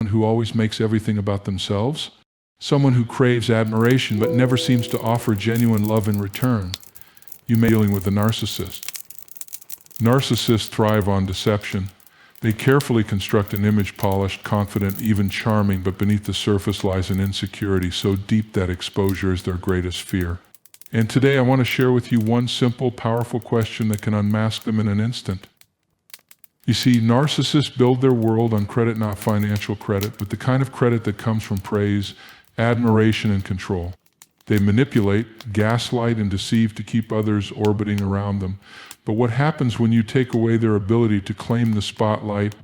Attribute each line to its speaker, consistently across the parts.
Speaker 1: who always makes everything about themselves? Someone who craves admiration but never seems to offer genuine love in return? You may be dealing with a narcissist. Narcissists thrive on deception. They carefully construct an image, polished, confident, even charming, but beneath the surface lies an insecurity so deep that exposure is their greatest fear. And today I want to share with you one simple, powerful question that can unmask them in an instant. You see, narcissists build their world on credit, not financial credit, but the kind of credit that comes from praise, admiration, and control. They manipulate, gaslight, and deceive to keep others orbiting around them. But what happens when you take away their ability to claim the spotlight?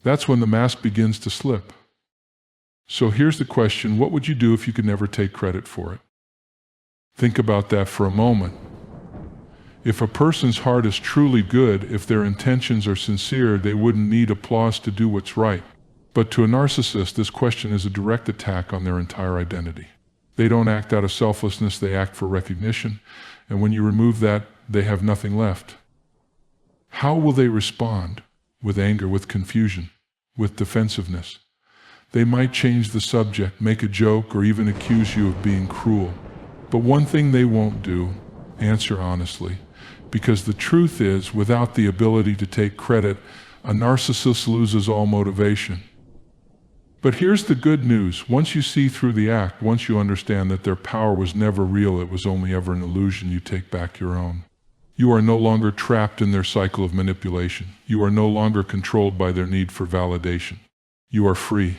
Speaker 1: That's when the mask begins to slip. So here's the question: what would you do if you could never take credit for it? Think about that for a moment. If a person's heart is truly good, if their intentions are sincere, they wouldn't need applause to do what's right. But to a narcissist, this question is a direct attack on their entire identity. They don't act out of selflessness, they act for recognition. And when you remove that, they have nothing left. How will they respond? With anger, with confusion, with defensiveness. They might change the subject, make a joke, or even accuse you of being cruel. But one thing they won't do: answer honestly. Because the truth is, without the ability to take credit, a narcissist loses all motivation. But here's the good news: once you see through the act, once you understand that their power was never real, it was only ever an illusion, you take back your own. You are no longer trapped in their cycle of manipulation. You are no longer controlled by their need for validation. You are free.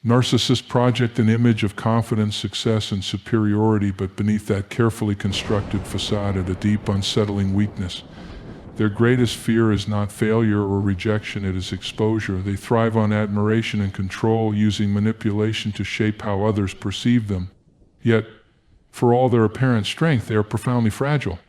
Speaker 1: Narcissists project an image of confidence, success, and superiority, but beneath that carefully constructed facade is a deep, unsettling weakness. Their greatest fear is not failure or rejection, it is exposure. They thrive on admiration and control, using manipulation to shape how others perceive them. Yet, for all their apparent strength, they are profoundly fragile.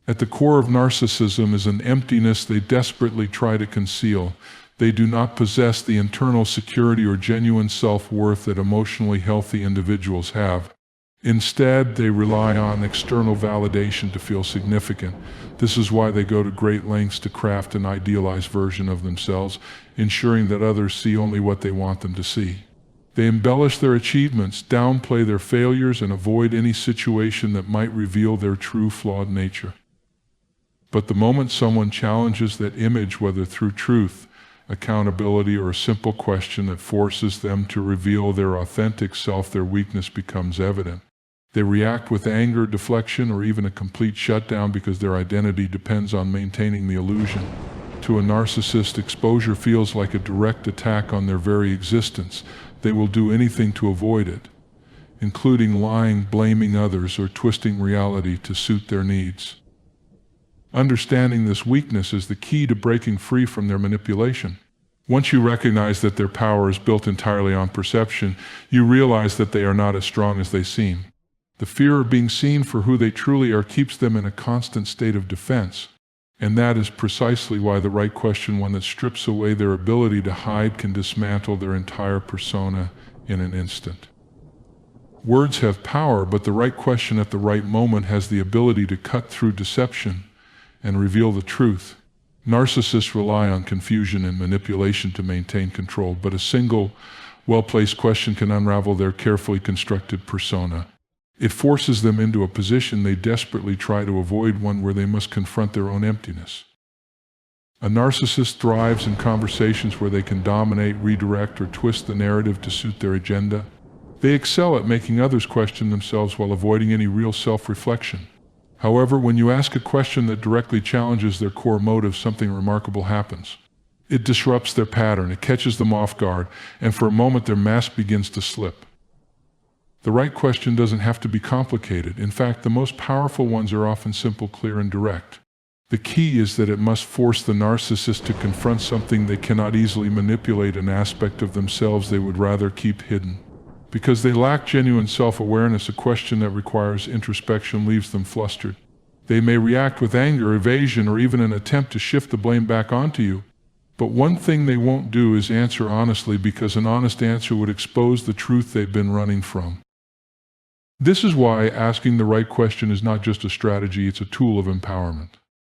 Speaker 1: At the core of narcissism is an emptiness they desperately try to conceal. They do not possess the internal security or genuine self-worth that emotionally healthy individuals have. Instead, they rely on external validation to feel significant. This is why they go to great lengths to craft an idealized version of themselves, ensuring that others see only what they want them to see. They embellish their achievements, downplay their failures, and avoid any situation that might reveal their true flawed nature. But the moment someone challenges that image, whether through truth, accountability, or a simple question that forces them to reveal their authentic self, their weakness becomes evident. They react with anger, deflection, or even a complete shutdown because their identity depends on maintaining the illusion. To a narcissist, exposure feels like a direct attack on their very existence. They will do anything to avoid it, including lying, blaming others, or twisting reality to suit their needs. Understanding this weakness is the key to breaking free from their manipulation. Once you recognize that their power is built entirely on perception, you realize that they are not as strong as they seem. The fear of being seen for who they truly are keeps them in a constant state of defense. And that is precisely why the right question, one that strips away their ability to hide, can dismantle their entire persona in an instant. Words have power, but the right question at the right moment has the ability to cut through deception and reveal the truth. Narcissists rely on confusion and manipulation to maintain control, but a single, well-placed question can unravel their carefully constructed persona. It forces them into a position they desperately try to avoid, one where they must confront their own emptiness. A narcissist thrives in conversations where they can dominate, redirect, or twist the narrative to suit their agenda. They excel at making others question themselves while avoiding any real self-reflection. However, when you ask a question that directly challenges their core motive, something remarkable happens. It disrupts their pattern, it catches them off guard, and for a moment their mask begins to slip. The right question doesn't have to be complicated. In fact, the most powerful ones are often simple, clear, and direct. The key is that it must force the narcissist to confront something they cannot easily manipulate, an aspect of themselves they would rather keep hidden. Because they lack genuine self-awareness, a question that requires introspection leaves them flustered. They may react with anger, evasion, or even an attempt to shift the blame back onto you. But one thing they won't do is answer honestly, because an honest answer would expose the truth they've been running from. This is why asking the right question is not just a strategy, it's a tool of empowerment.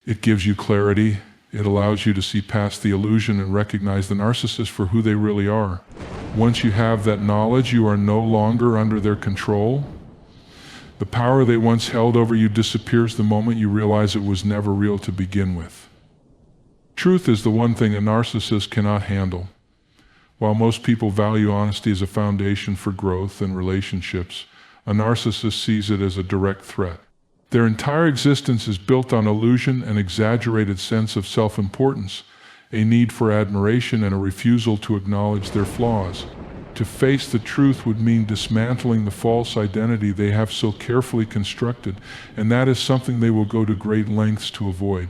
Speaker 1: It gives you clarity, It allows you to see past the illusion and recognize the narcissist for who they really are. Once you have that knowledge, you are no longer under their control. The power they once held over you disappears the moment you realize it was never real to begin with. Truth is the one thing a narcissist cannot handle. While most people value honesty as a foundation for growth and relationships, a narcissist sees it as a direct threat. Their entire existence is built on illusion, an exaggerated sense of self-importance, a need for admiration, and a refusal to acknowledge their flaws. To face the truth would mean dismantling the false identity they have so carefully constructed, and that is something they will go to great lengths to avoid.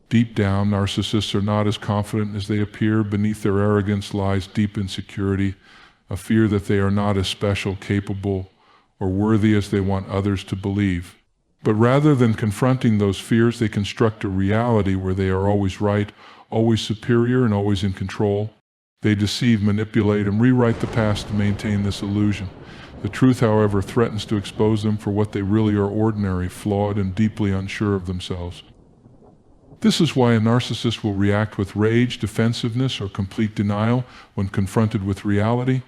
Speaker 1: Deep down, narcissists are not as confident as they appear. Beneath their arrogance lies deep insecurity, a fear that they are not as special, capable, or worthy as they want others to believe. But rather than confronting those fears, they construct a reality where they are always right, always superior, and always in control. They deceive, manipulate, and rewrite the past to maintain this illusion. The truth, however, threatens to expose them for what they really are: ordinary, flawed, and deeply unsure of themselves. This is why a narcissist will react with rage, defensiveness, or complete denial when confronted with reality.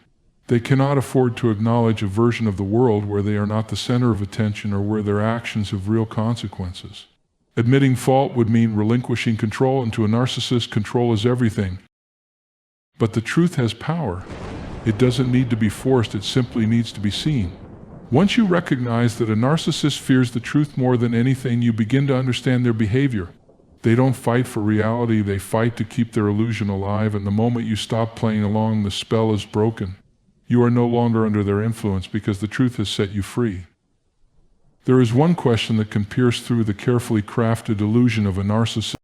Speaker 1: They cannot afford to acknowledge a version of the world where they are not the center of attention or where their actions have real consequences. Admitting fault would mean relinquishing control, and to a narcissist, control is everything. But the truth has power. It doesn't need to be forced, it simply needs to be seen. Once you recognize that a narcissist fears the truth more than anything, you begin to understand their behavior. They don't fight for reality, they fight to keep their illusion alive, and the moment you stop playing along, the spell is broken. You are no longer under their influence because the truth has set you free. There is one question that can pierce through the carefully crafted illusion of a narcissist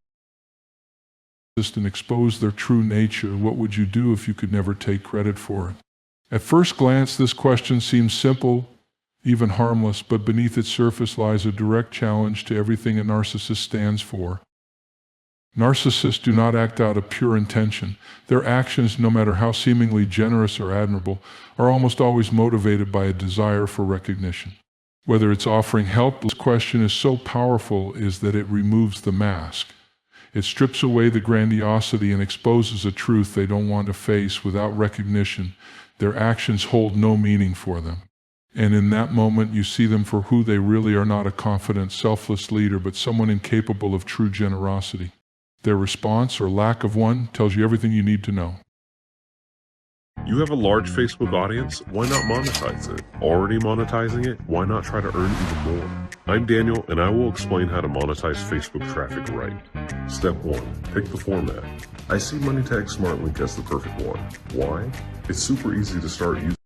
Speaker 1: and expose their true nature. What would you do if you could never take credit for it? At first glance, this question seems simple, even harmless, but beneath its surface lies a direct challenge to everything a narcissist stands for. Narcissists do not act out of pure intention. Their actions, no matter how seemingly generous or admirable, are almost always motivated by a desire for recognition. Whether it's offering help, this question is so powerful is that it removes the mask. It strips away the grandiosity and exposes a truth they don't want to face. Without recognition, their actions hold no meaning for them. And in that moment, you see them for who they really are: not a confident, selfless leader, but someone incapable of true generosity. Their response, or lack of one, tells you everything you need to know.
Speaker 2: You have a large Facebook audience, why not monetize it? Already monetizing it, why not try to earn even more? I'm Daniel, and I will explain how to monetize Facebook traffic right. Step 1. Pick the format. I see Money Tag Smart Link as the perfect one. Why? It's super easy to start using.